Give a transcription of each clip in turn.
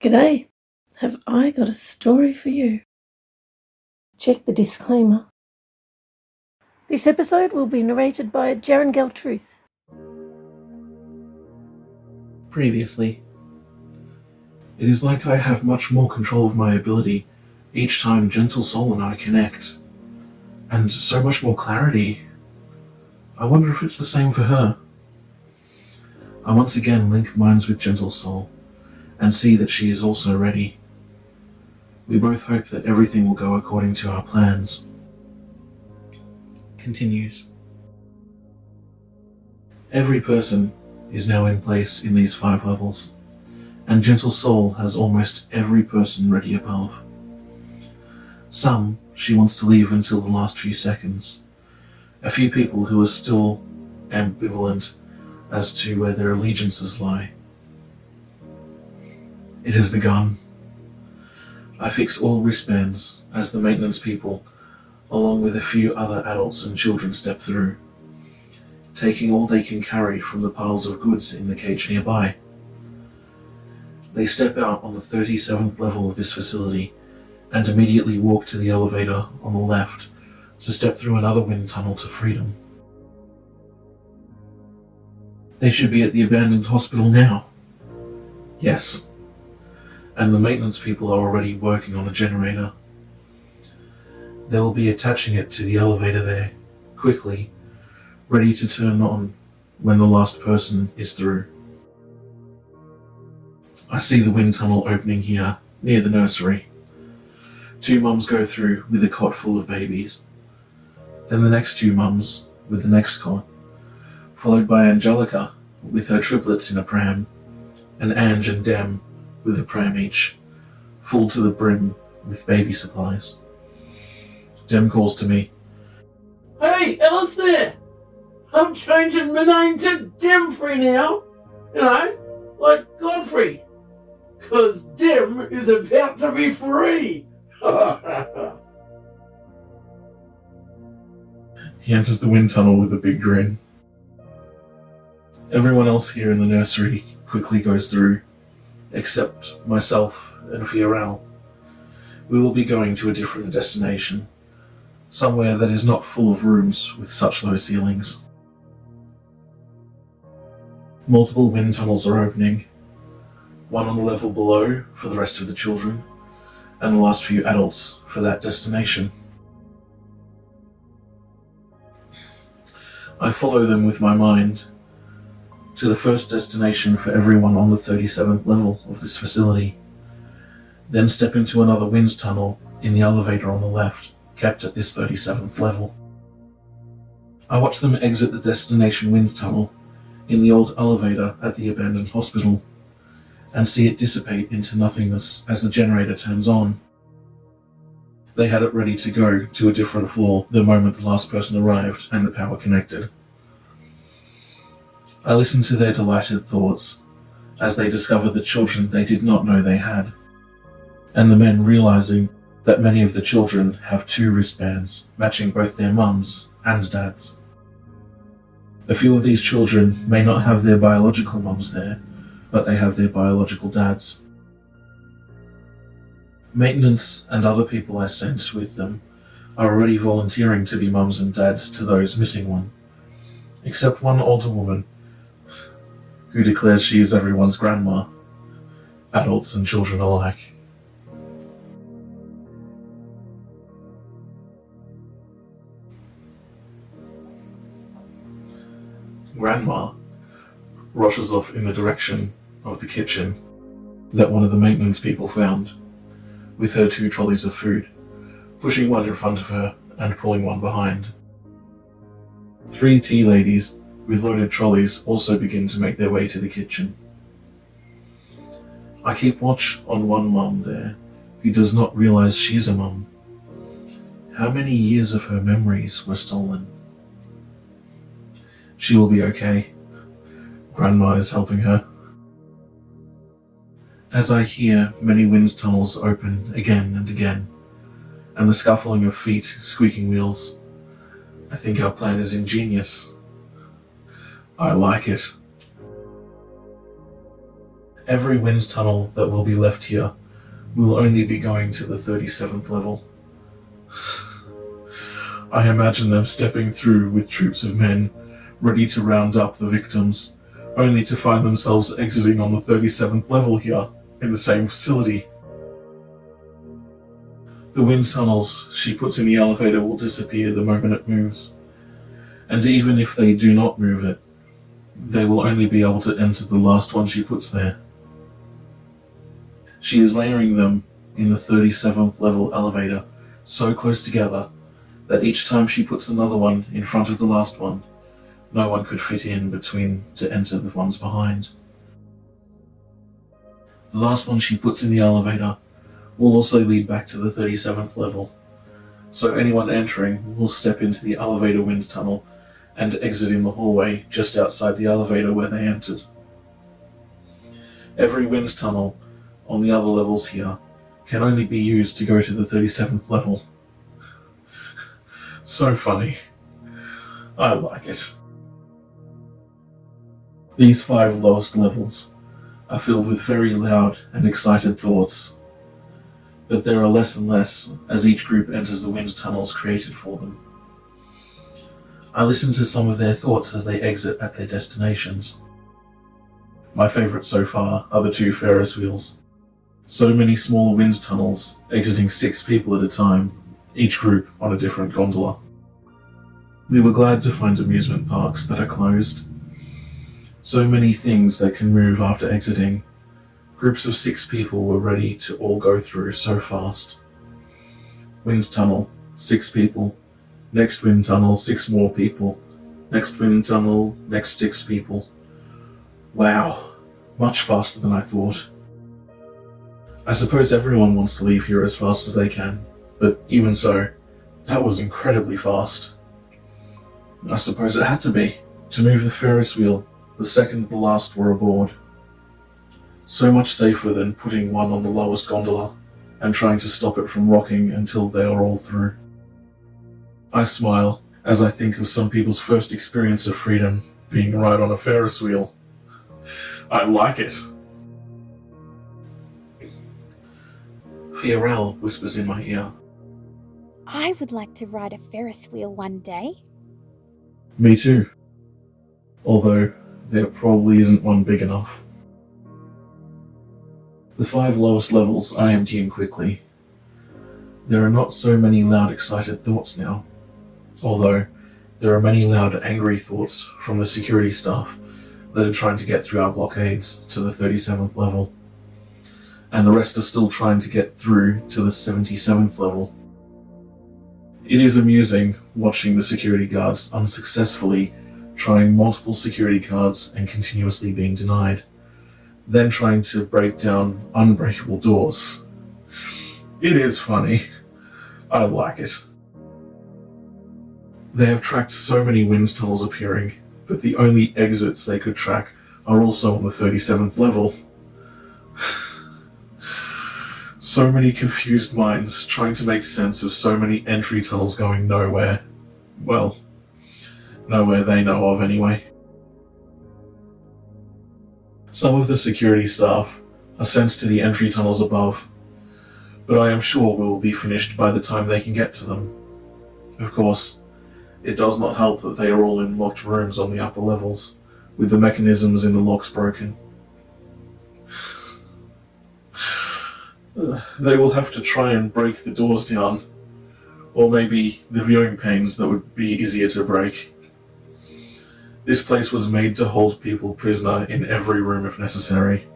G'day, have I got a story for you? Check the disclaimer. This episode will be narrated by Jaron Gal Truth. Previously. It is like I have much more control of my ability each time Gentle Soul and I connect. And so much more clarity. I wonder if it's the same for her. I once again link minds with Gentle Soul and see that she is also ready. We both hope that everything will go according to our plans. Continues. Every person is now in place in these 5 levels, and Gentle Soul has almost every person ready above. Some she wants to leave until the last few seconds. A few people who are still ambivalent as to where their allegiances lie. It has begun. I fix all wristbands as the maintenance people, along with a few other adults and children, step through, taking all they can carry from the piles of goods in the cage nearby. They step out on the 37th level of this facility and immediately walk to the elevator on the left to step through another wind tunnel to freedom. They should be at the abandoned hospital now. Yes. And the maintenance people are already working on the generator. They will be attaching it to the elevator there, quickly, ready to turn on when the last person is through. I see the wind tunnel opening here, near the nursery. 2 mums go through with a cot full of babies. Then the next 2 mums with the next cot, followed by Angelica with her triplets in a pram, and Ange and Dem with a pram each, full to the brim with baby supplies. Dem calls to me. Hey, Alistair! I'm changing my name to Demfrey now. You know, like Godfrey. 'Cause Dem is about to be free! He enters the wind tunnel with a big grin. Everyone else here in the nursery quickly goes through, except myself and Fioral. We will be going to a different destination, somewhere that is not full of rooms with such low ceilings. Multiple wind tunnels are opening, one on the level below for the rest of the children, and the last few adults for that destination. I follow them with my mind to the first destination for everyone on the 37th level of this facility, then step into another wind tunnel in the elevator on the left, kept at this 37th level. I watch them exit the destination wind tunnel in the old elevator at the abandoned hospital, and see it dissipate into nothingness as the generator turns on. They had it ready to go to a different floor the moment the last person arrived and the power connected. I listened to their delighted thoughts as they discovered the children they did not know they had, and the men realizing that many of the children have 2 wristbands matching both their mums and dads. A few of these children may not have their biological mums there, but they have their biological dads. Maintenance and other people I sent with them are already volunteering to be mums and dads to those missing one, except one older woman who declares she is everyone's grandma, adults and children alike. Grandma rushes off in the direction of the kitchen that one of the maintenance people found, with her 2 trolleys of food, pushing one in front of her and pulling one behind. 3 tea ladies with loaded trolleys also begin to make their way to the kitchen. I keep watch on one mum there who does not realize she's a mum. How many years of her memories were stolen? She will be okay. Grandma is helping her. As I hear many wind tunnels open again and again, and the scuffling of feet, squeaking wheels, I think our plan is ingenious. I like it. Every wind tunnel that will be left here will only be going to the 37th level. I imagine them stepping through with troops of men, ready to round up the victims, only to find themselves exiting on the 37th level here, in the same facility. The wind tunnels she puts in the elevator will disappear the moment it moves, and even if they do not move it, they will only be able to enter the last one she puts there. She is layering them in the 37th level elevator so close together that each time she puts another one in front of the last one, no one could fit in between to enter the ones behind. The last one she puts in the elevator will also lead back to the 37th level, so anyone entering will step into the elevator wind tunnel and exit in the hallway just outside the elevator where they entered. Every wind tunnel on the other levels here can only be used to go to the 37th level. So funny. I like it. These 5 lowest levels are filled with very loud and excited thoughts, but there are less and less as each group enters the wind tunnels created for them. I listen to some of their thoughts as they exit at their destinations. My favourite so far are the 2 Ferris wheels. So many smaller wind tunnels, exiting 6 people at a time, each group on a different gondola. We were glad to find amusement parks that are closed. So many things that can move after exiting. Groups of 6 people were ready to all go through so fast. Wind tunnel, 6 people. Next wind tunnel, 6 more people. Next wind tunnel, next 6 people. Wow, much faster than I thought. I suppose everyone wants to leave here as fast as they can, but even so, that was incredibly fast. I suppose it had to be, to move the Ferris wheel the second the last were aboard. So much safer than putting one on the lowest gondola and trying to stop it from rocking until they are all through. I smile as I think of some people's first experience of freedom being a ride on a Ferris wheel. I like it. Fiorel whispers in my ear. I would like to ride a Ferris wheel one day. Me too. Although there probably isn't one big enough. The 5 lowest levels I empty quickly. There are not so many loud excited thoughts now, although there are many loud angry thoughts from the security staff that are trying to get through our blockades to the 37th level, and the rest are still trying to get through to the 77th level. It is amusing watching the security guards unsuccessfully trying multiple security cards and continuously being denied, then trying to break down unbreakable doors. It is funny. I like it. They have tracked so many wind tunnels appearing, but the only exits they could track are also on the 37th level. So many confused minds trying to make sense of so many entry tunnels going nowhere. Well, nowhere they know of anyway. Some of the security staff are sent to the entry tunnels above, but I am sure we will be finished by the time they can get to them. Of course, it does not help that they are all in locked rooms on the upper levels, with the mechanisms in the locks broken. They will have to try and break the doors down, or maybe the viewing panes that would be easier to break. This place was made to hold people prisoner in every room if necessary.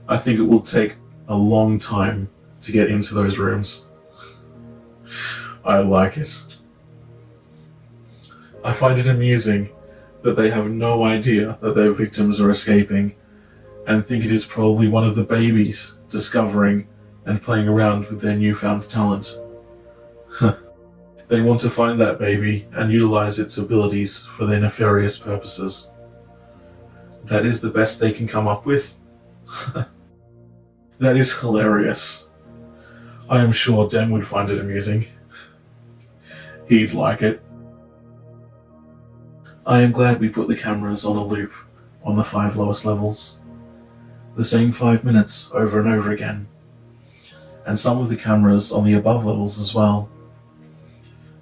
I think it will take a long time to get into those rooms. I like it. I find it amusing that they have no idea that their victims are escaping and think it is probably one of the babies discovering and playing around with their newfound talent. They want to find that baby and utilize its abilities for their nefarious purposes. That is the best they can come up with? That is hilarious. I am sure Den would find it amusing. He'd like it. I am glad we put the cameras on a loop on the 5 lowest levels. The same 5 minutes over and over again. And some of the cameras on the above levels as well.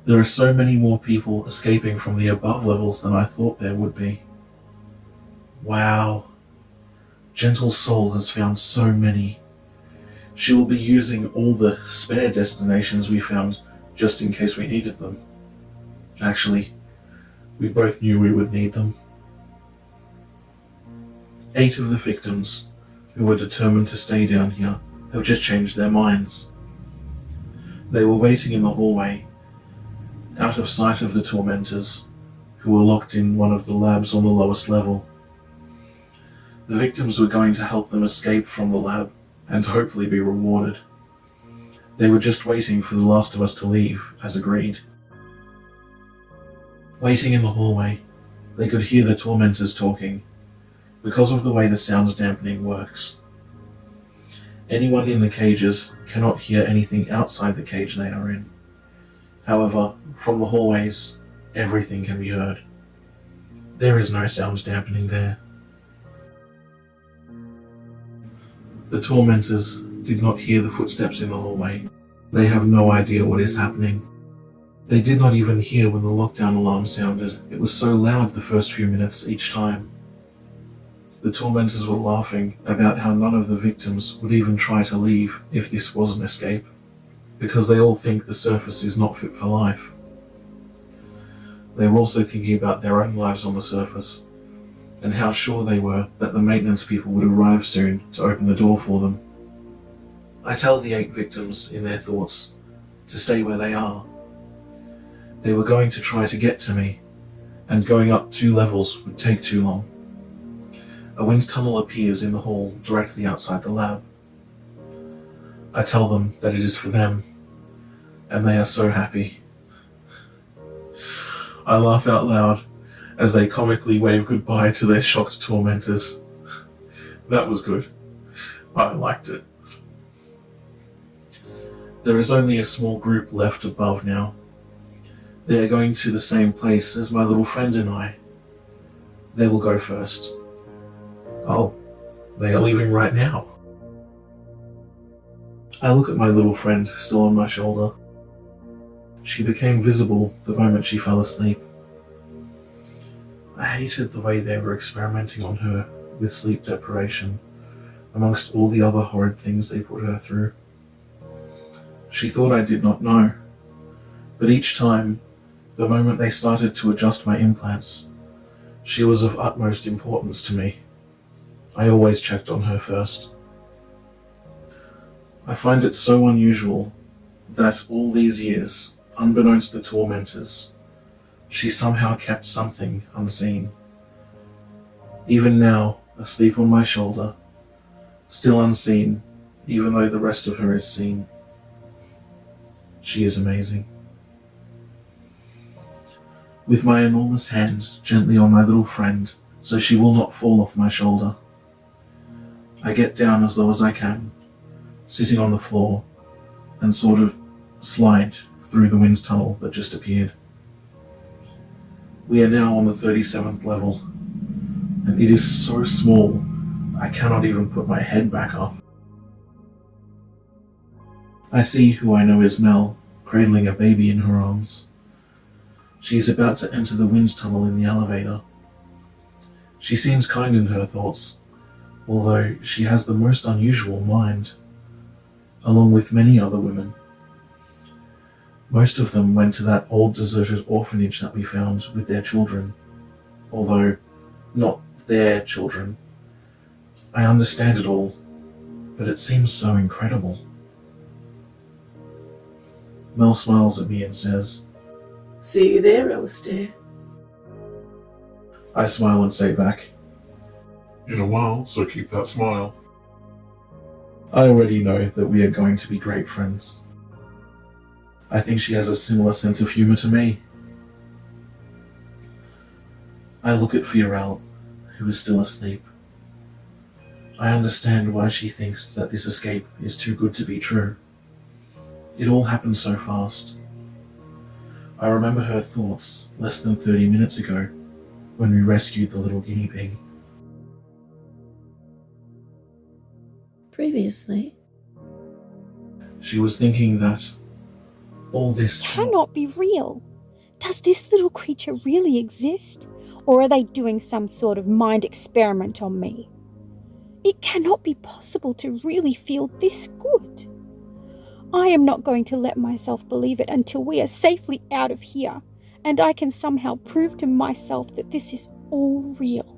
There are so many more people escaping from the above levels than I thought there would be. Wow. Gentle Soul has found so many. She will be using all the spare destinations we found just in case we needed them. Actually, we both knew we would need them. 8 of the victims who were determined to stay down here have just changed their minds. They were waiting in the hallway, out of sight of the tormentors, who were locked in one of the labs on the lowest level. The victims were going to help them escape from the lab and hopefully be rewarded. They were just waiting for the last of us to leave, as agreed. Waiting in the hallway, they could hear the tormentors talking, because of the way the sound dampening works. Anyone in the cages cannot hear anything outside the cage they are in. However, from the hallways, everything can be heard. There is no sound dampening there. The tormentors did not hear the footsteps in the hallway. They have no idea what is happening. They did not even hear when the lockdown alarm sounded. It was so loud the first few minutes each time. The tormentors were laughing about how none of the victims would even try to leave if this was an escape, because they all think the surface is not fit for life. They were also thinking about their own lives on the surface, and how sure they were that the maintenance people would arrive soon to open the door for them. I tell the 8 victims in their thoughts to stay where they are. They were going to try to get to me, and going up 2 levels would take too long. A wind tunnel appears in the hall directly outside the lab. I tell them that it is for them, and they are so happy. I laugh out loud as they comically wave goodbye to their shocked tormentors. That was good. I liked it. There is only a small group left above now. They are going to the same place as my little friend and I. They will go first. Oh, they are leaving right now. I look at my little friend still on my shoulder. She became visible the moment she fell asleep. I hated the way they were experimenting on her with sleep deprivation, amongst all the other horrid things they put her through. She thought I did not know, but each time, the moment they started to adjust my implants, she was of utmost importance to me. I always checked on her first. I find it so unusual that all these years, unbeknownst to the tormentors, she somehow kept something unseen. Even now, asleep on my shoulder, still unseen, even though the rest of her is seen. She is amazing. With my enormous hand gently on my little friend, so she will not fall off my shoulder, I get down as low as I can, sitting on the floor, and sort of slide through the wind tunnel that just appeared. We are now on the 37th level, and it is so small I cannot even put my head back up. I see who I know is Mel, cradling a baby in her arms. She is about to enter the wind tunnel in the elevator. She seems kind in her thoughts, although she has the most unusual mind, along with many other women. Most of them went to that old deserted orphanage that we found with their children, although not their children. I understand it all, but it seems so incredible. Mel smiles at me and says, See you there, Alistair. I smile and say back, In a while, so keep that smile. I already know that we are going to be great friends. I think she has a similar sense of humor to me. I look at Fiorel, who is still asleep. I understand why she thinks that this escape is too good to be true. It all happened so fast. I remember her thoughts less than 30 minutes ago when we rescued the little guinea pig. Previously, She was thinking that all this Cannot be real. Does this little creature really exist? Or are they doing some sort of mind experiment on me? It cannot be possible to really feel this good. I am not going to let myself believe it until we are safely out of here, and I can somehow prove to myself that this is all real.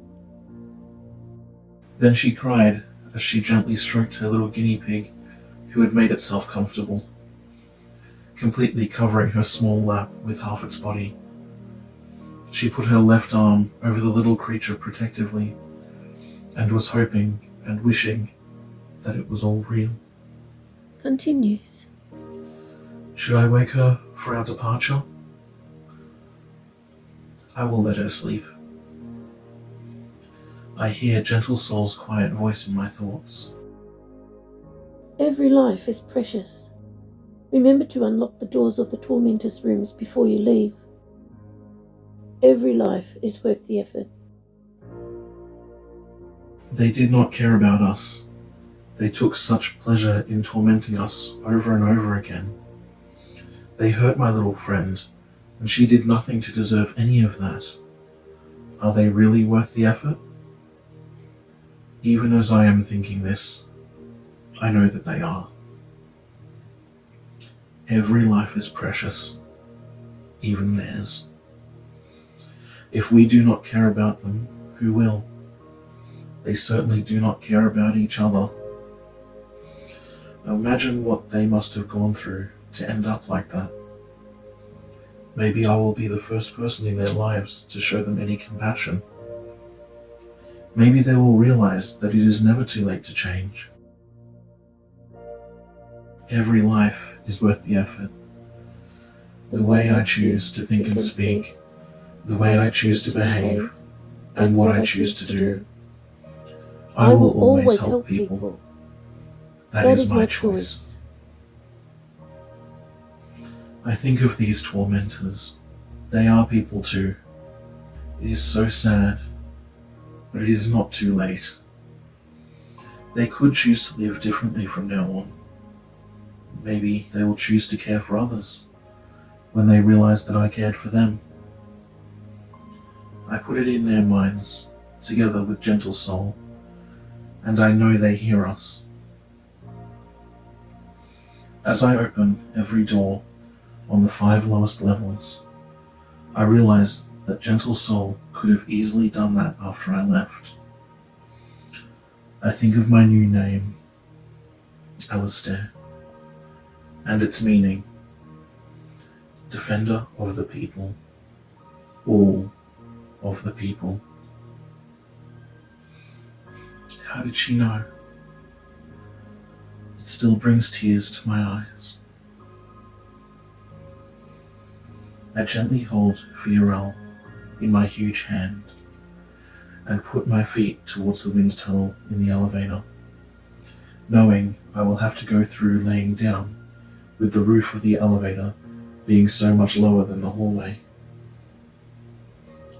Then she cried as she gently stroked her little guinea pig, who had made itself comfortable, completely covering her small lap with half its body. She put her left arm over the little creature protectively, and was hoping and wishing that it was all real. continues. Should I wake her for our departure? I will let her sleep. I hear Gentle Soul's quiet voice in my thoughts. Every life is precious. Remember to unlock the doors of the tormentors' rooms before you leave. Every life is worth the effort. They did not care about us. They took such pleasure in tormenting us over and over again. They hurt my little friend, and she did nothing to deserve any of that. Are they really worth the effort? Even as I am thinking this, I know that they are. Every life is precious, even theirs. If we do not care about them, who will? They certainly do not care about each other. Now imagine what they must have gone through to end up like that. Maybe I will be the first person in their lives to show them any compassion. Maybe they will realize that it is never too late to change. Every life is worth the effort. The way I choose to think and speak, the way I choose to behave, and what I choose to do. I will always help people. That is my choice. I think of these tormentors. They are people too. It is so sad, but it is not too late. They could choose to live differently from now on. Maybe they will choose to care for others when they realize that I cared for them. I put it in their minds, together with Gentle Soul, and I know they hear us. As I open every door on the 5 lowest levels, I realize that Gentle Soul could have easily done that after I left. I think of my new name, Alistair, and its meaning, Defender of the People, all of the people. How did she know? It still brings tears to my eyes. I gently hold Fiorel in my huge hand and put my feet towards the wind tunnel in the elevator, knowing I will have to go through laying down, with the roof of the elevator being so much lower than the hallway.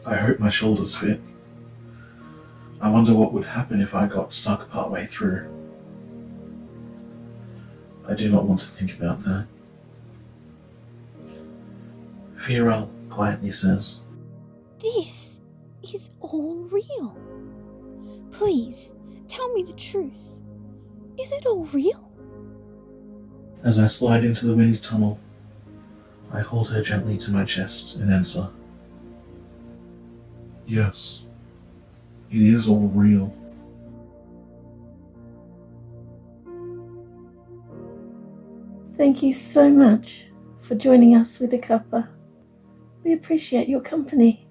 I hope my shoulders fit. I wonder what would happen if I got stuck partway through. I do not want to think about that. Fiorel quietly says, This is all real. Please, tell me the truth. Is it all real? As I slide into the wind tunnel, I hold her gently to my chest and answer, yes, it is all real. Thank you so much for joining us with the cuppa. We appreciate your company.